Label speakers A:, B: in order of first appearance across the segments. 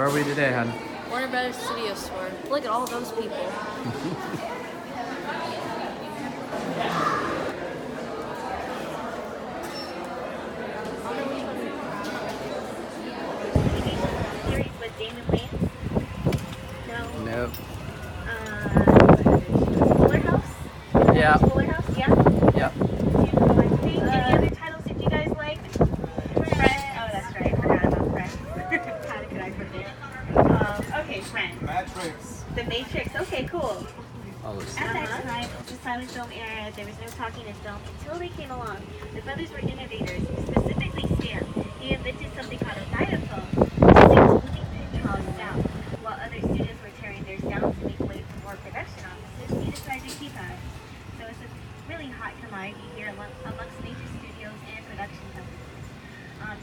A: are we today, hon?
B: WarnerBrothersStudio Tour. Look at all those people.
C: Series with Damon Wayans? No.
A: Nope.
C: Fuller House?
A: Yeah.
C: Fuller House? Yeah.
A: Yep.
C: Any other titles that you guys like? Friends. Oh, that's right. I forgot about Friends. How could I forget? Okay, Friends.
D: Matrix.
C: The Matrix. Okay, cool.
A: All those.
C: At that time, the silent film era, there was no talking in film until they came along. The brothers were innovators, specifically Stan. He invented something called a diaphone, which is including Charles sound. While other studios were tearing theirs down to make way for more production offices, he decided to keep at it. So it's a really hot commodity here amongst major studios and production companies.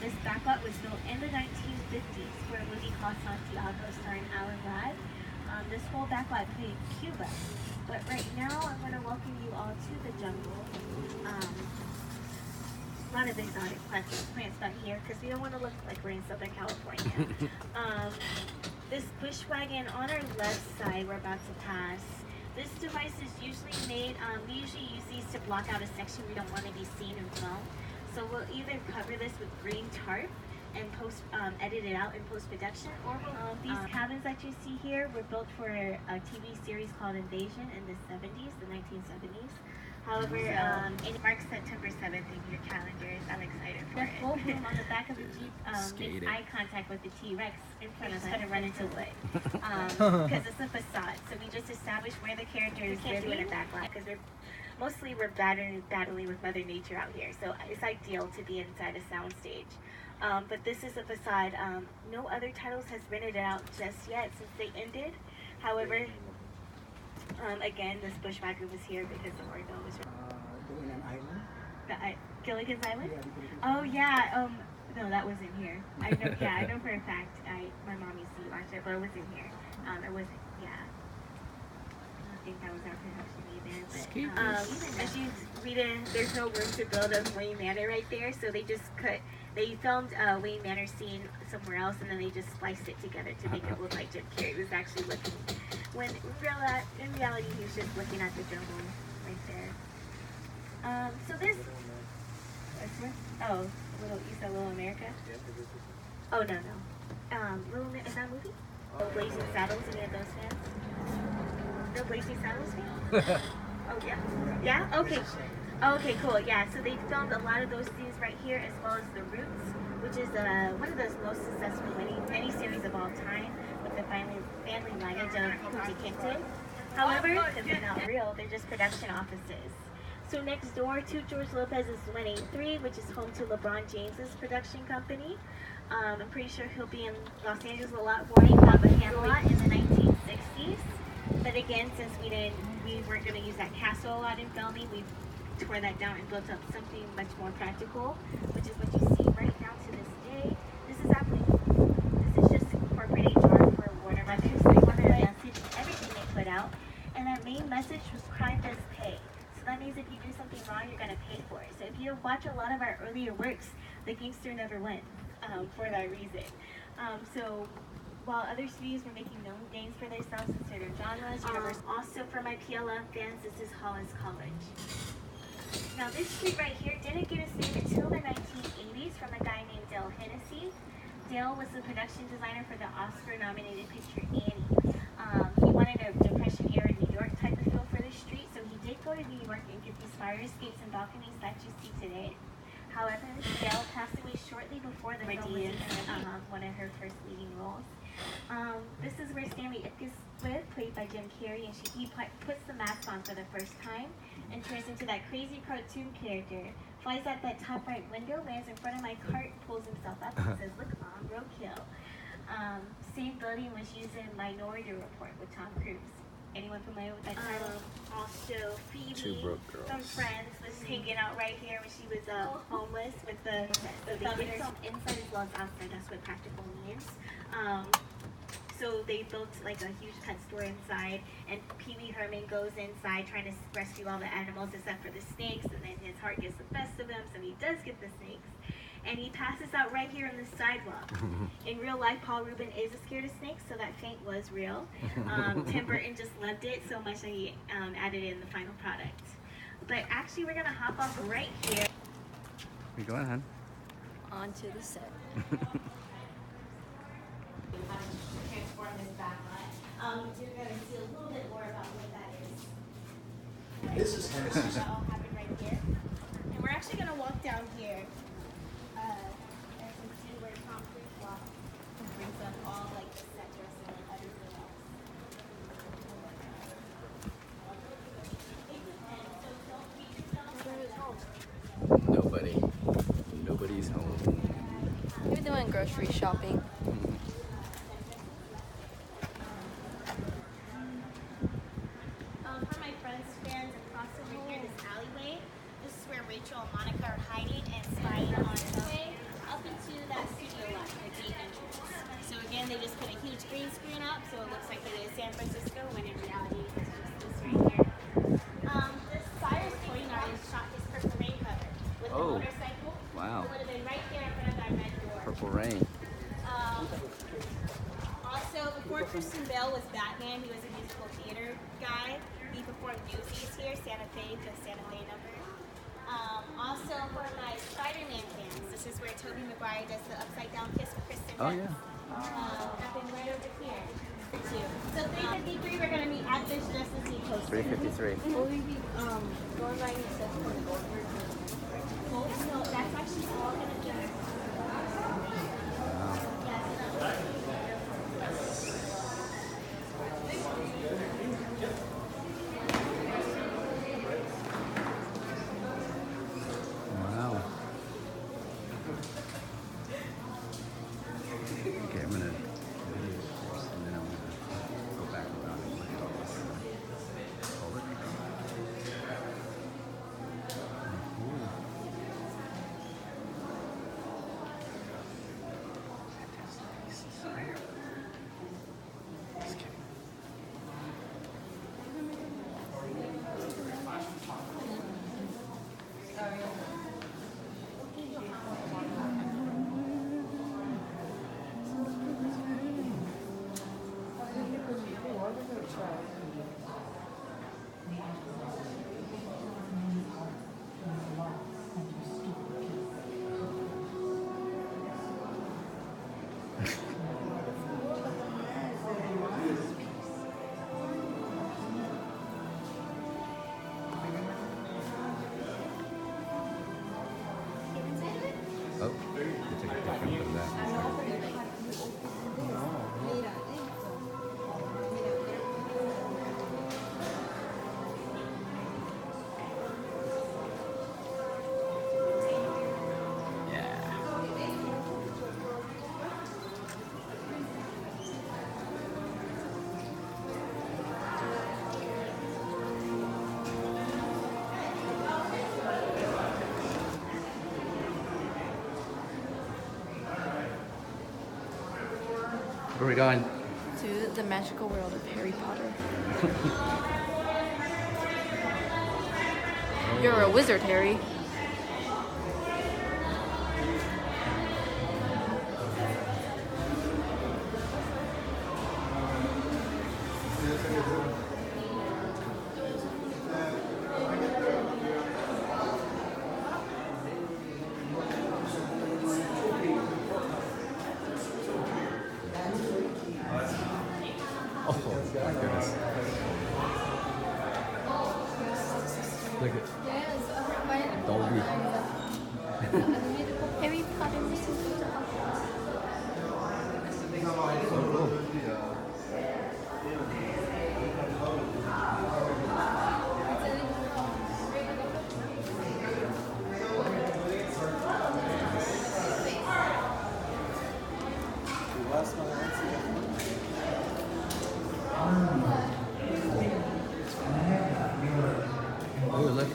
C: This backlot was built in the 1950s for a movie called Santiago starring Alan Ladd. This whole backlot played in Cuba. But right now, I'm going to welcome you all to the jungle. A lot of exotic plants back here because we don't want to look like we're in Southern California. This bush wagon on our left side we're about to pass. This device is usually made, we usually use these to block out a section we don't want to be seen in film. So we'll either cover this with green tarp and edit it out in post-production, or these cabins that you see here were built for a TV series called Invasion in the 70s, the 1970s. However, it marks September 7th in your calendars. I'm excited for it. The full bloom on the back of the Jeep makes eye contact with the T-Rex in front of us to run into wood. Because it's a facade. So we just established where the characters live in a backlot, because we're battling with Mother Nature out here. So it's ideal to be inside a soundstage. But this is a facade. No other titles has rented it out just yet since they ended. However, again, this bushwhacker was here because the Orville was
D: Doing an island?
C: Gilligan's Island? Oh yeah. No, that wasn't here. I know. Yeah, I know for a fact. My mom used to watch it, but it wasn't here. It wasn't. Yeah. I don't think that was our production either. But as you read it, there's no room to build a Wayne Manor right there, so they just They filmed Wayne Manor scene somewhere else, and then they just spliced it together to make it look like Jim Carrey was actually looking. When in reality, he was just looking at the jungle right there. So this one? Oh, you said Little America? Oh no. Is that a movie? Oh, Blazing Saddles. Any of those fans? No Blazing Saddles fans? Oh yeah. Yeah. Okay. Okay, cool. Yeah, so they filmed a lot of those scenes right here, as well as The Roots, which is one of those most successful miniseries of all time, with the family lineage of Kunta Kinte. However, because they're not real, they're just production offices. So next door to George Lopez's 183, which is home to LeBron James's production company. I'm pretty sure he'll be in Los Angeles a lot more. He bought the Camelot in the 1960s. But again, since we weren't going to use that castle a lot in filming, we tore that down and built up something much more practical, which is what you see right now to this day. This is just corporate HR for Warner Brothers. They wanted a message in everything they put out, and that main message was crime does pay. So that means if you do something wrong, you're going to pay for it. So if you watch a lot of our earlier works, the gangster never wins for that reason. So while other studios were making known names for themselves in certain genres, also for my PLM fans, this is Holland's College. Now this street right here didn't get its name until the 1980s from a guy named Dale Hennessy. Dale was the production designer for the Oscar-nominated picture Annie. He wanted a Depression-era New York type of feel for the street, so he did go to New York and get these fire escapes and balconies that you see today. However, Dale passed away shortly before the film was one of her first leading roles. This is where Stanley Ipkiss lived, played by Jim Carrey, and he puts the mask on for the first time and turns into that crazy cartoon character. Flies out that top right window, lands in front of my cart, pulls himself up and says, "Look, Mom, roadkill." Same building was used in Minority Report with Tom Cruise. Anyone familiar with that title? Also, Phoebe from Friends was hanging out right here when she was homeless with the theaters inside as well as outside. That's what practical means. So they built like a huge pet store inside, and Pee Wee Herman goes inside trying to rescue all the animals except for the snakes, and then his heart gets the best of him, so he does get the snakes. and he passes out right here on the sidewalk. In real life, Paul Rubin is scared of snakes, so that faint was real. Tim Burton just loved it so much that he added it in the final product. But actually, we're gonna hop off right here.
A: You go ahead.
B: Onto the set.
C: How to transform this backlot. You're gonna see a little bit more about what that is.
D: This is Hennessy's.
C: That all happened right here. And we're actually gonna walk down here. As you can see where concrete block brings up all like the set dressing and everything else.
A: Nobody's home.
B: Maybe they went grocery shopping.
C: For my friends, fans, across over here, this alleyway, this is where Rachel and Monica are hiding and spying on the way up into that studio lot, the gate entrance. So again, they just put a huge green screen up, so it looks like it is San Francisco, when in reality it's just this right here. This Cyrus recording artist shot his Purple Rain cover with the motorcycle.
A: Wow.
C: It would have been right there in front of that red door.
A: Purple Rain.
C: Also, before Christian Bale was Batman, he was a musical theater guy. He performed Newsies here, Santa Fe, the Santa Fe number. Also, for my Spider-Man fans, this is where Tobey Maguire does the upside down kiss with Kristen Dunst.
A: Oh yeah.
C: Happened right over here, too. So 353, we're going to meet at this Justice League poster.
A: 353.
B: Will we be going by any sets from the Goldberg?
C: No, that's actually all going to be.
A: Wow. Okay, I'm gonna video first, and then I'm gonna go back around and look at all this. Oh, look. Just kidding. Oh, you took a picture of that. Yeah. Where are we going?
B: To the magical world of Harry Potter. You're a wizard, Harry.
A: Oh my goodness. Look at Dolby.
B: Harry Potter.
A: So cool. Oh, look.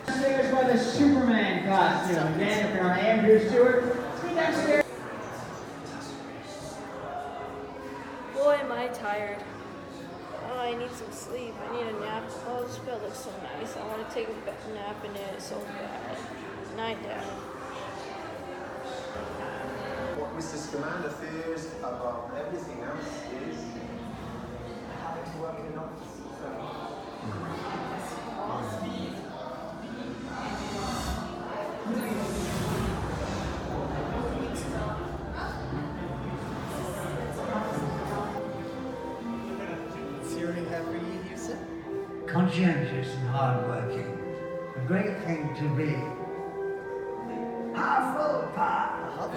E: Downstairs by the Superman costume. Again, if you're on Andrew Stewart, be downstairs.
B: Boy, am I tired. Oh, I need some sleep. I need a nap. Oh, this bed looks so nice. I want to take a nap in it so bad. Night, Dad.
D: What Mr. Scamander fears about everything else is having to work in an office.
F: Conscientious and hardworking. A great thing to be. Powerful, power.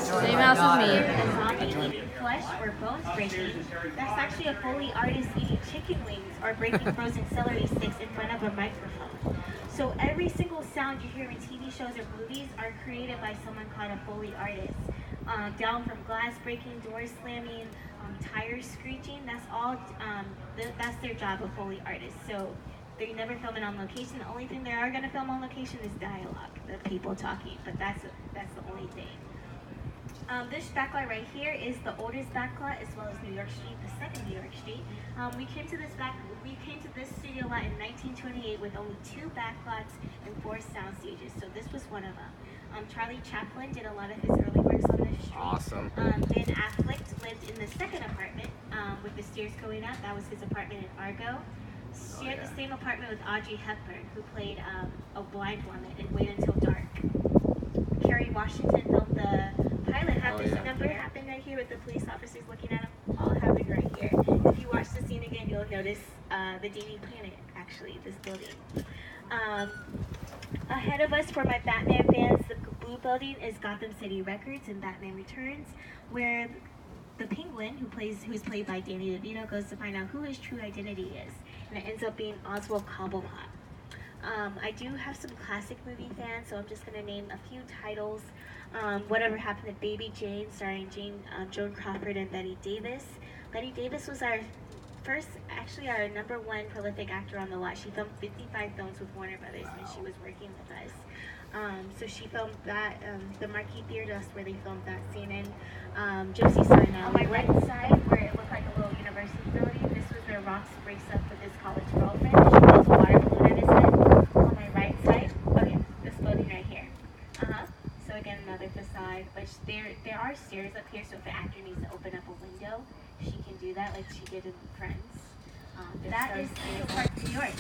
B: Same house as me.
C: A zombie eating flesh or bones breaking. That's actually a Foley artist eating chicken wings or breaking frozen celery sticks in front of a microphone. So every single sound you hear in TV shows or movies are created by someone called a Foley artist. Down from glass breaking, doors slamming, tires screeching. That's all. That's their job, a Foley artist. So they never film it on location. The only thing they are going to film on location is dialogue, the people talking. But that's the only thing. This backlot right here is the oldest backlot, as well as New York Street, the second New York Street. We came to this studio lot in 1928 with only 2 backlots and 4 sound stages. So this was one of them. Charlie Chaplin did a lot of his early works on this street.
A: Awesome.
C: Ben Affleck lived in the second apartment with the stairs going up. That was his apartment in Argo. Shared the same apartment with Audrey Hepburn, who played a blind woman in Wait Until Dark. Kerry Washington filmed the pilot. This number happened right here with the police officers looking at him. All happened right here. If you watch the scene again, you'll notice the Daily Planet, actually, this building. Ahead of us, for my Batman fans, the blue building is Gotham City Records and Batman Returns, where the Penguin, who's played by Danny DeVito, goes to find out who his true identity is, and it ends up being Oswald Cobblepot. I do have some classic movie fans, so I'm just going to name a few titles. Whatever Happened to Baby Jane, starring Joan Crawford and Betty Davis. Betty Davis was our number 1 prolific actor on the lot. She filmed 55 films with Warner Brothers when she was working with us. So she filmed that, the Marquee Theater, that's where they filmed that scene in. Gypsy Sign. On my right side, where it looked like a little university building, this was where Rox breaks up with his college girlfriend. She blows water balloon at his head. On my right side, okay, this building right here. So again, another facade, but there are stairs up here, so if the actor needs to open up a window, she can do that like she did in Friends. That is Central Park, New York.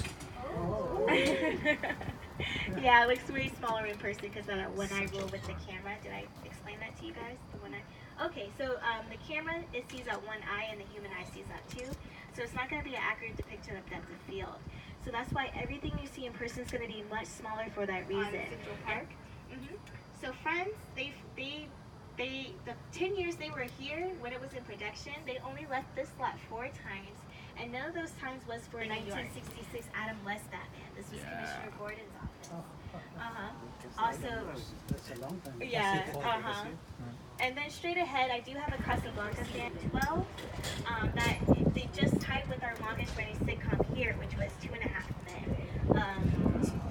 C: Oh. Yeah, it looks way smaller in person because when I roll with the camera, did I explain that to you guys? Okay, so the camera, it sees out one eye and the human eye sees out 2. So it's not going to be an accurate depiction of depth of field. So that's why everything you see in person is going to be much smaller for that reason.
B: Central Park?
C: So Friends, the 10 years they were here, when it was in production, they only left this lot 4 times. And none of those times was for 1966 Adam West Batman. This was Commissioner Gordon's office. Also, and then straight ahead, I do have a Casablanca fan 12 that they just tied with our longest running sitcom here, which was 2.5 Men.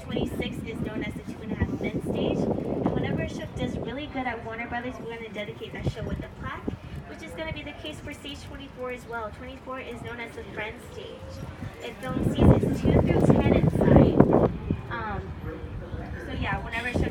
C: 26 is known as the 2.5 Men stage. And whenever a show does really good at Warner Brothers, we're going to dedicate that show with the plaque, which is going to be the case for stage 24 as well. 24 is known as the Friends stage. It films seasons 2 through 10 inside. So yeah, whenever a show